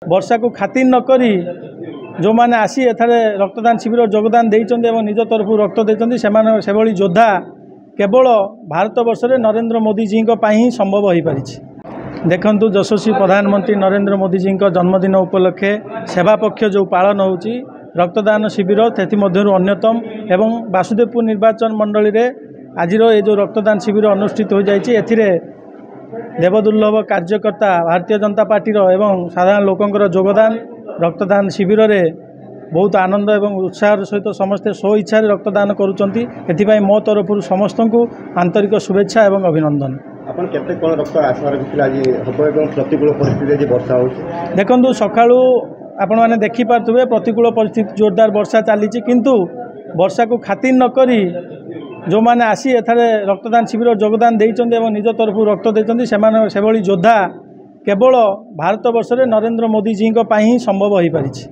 वर्षा को खातिर नक जो मैंने आसी एथारे रक्तदान शिविर योगदान देइचंदी एवं निज तरफ रक्त देइचंदी से भली योद्धा केवल भारत वर्ष में नरेंद्र मोदी जी ही संभव हो पारिछि। देखंतु यशस्वी प्रधानमंत्री नरेंद्र मोदी जी जन्मदिन उपलक्षे सेवा पक्ष जो पालन होउची रक्तदान शिविर तेथि मध्यरु अन्यतम एवं वासुदेवपुर निर्वाचन मंडली रे आजिर ये जो रक्तदान शिविर अनुष्ठित हो जाइछि एथिरे देवदुर्लभ कार्यकर्ता भारतीय जनता पार्टी एवं साधारण लोकंकर योगदान रक्तदान शिविर रे बहुत आनंद एवं उत्साह सहित समस्ते स्व इच्छा रक्तदान करुचंती। एथिपाई मो तरफ समस्त को आंतरिक शुभेच्छा एवं अभिनंदन। आपण केते कोन रक्त आसवार आज हबो एवं प्रतिकूल परिस्थिति जे वर्षा हो देखंतु सकाळू आपण माने देखि पारथुबे प्रतिकूल परिस्थिति जोरदार वर्षा चली किंतु वर्षा को खातिर नक जो मैंने आसी एथारे रक्तदान शिविर योगदान देइचंदी एवं निज तरफ रक्त देइचंदी से भली योद्धा केवल भारत वर्ष में नरेंद्र मोदी जी ही संभव हो पारिछि।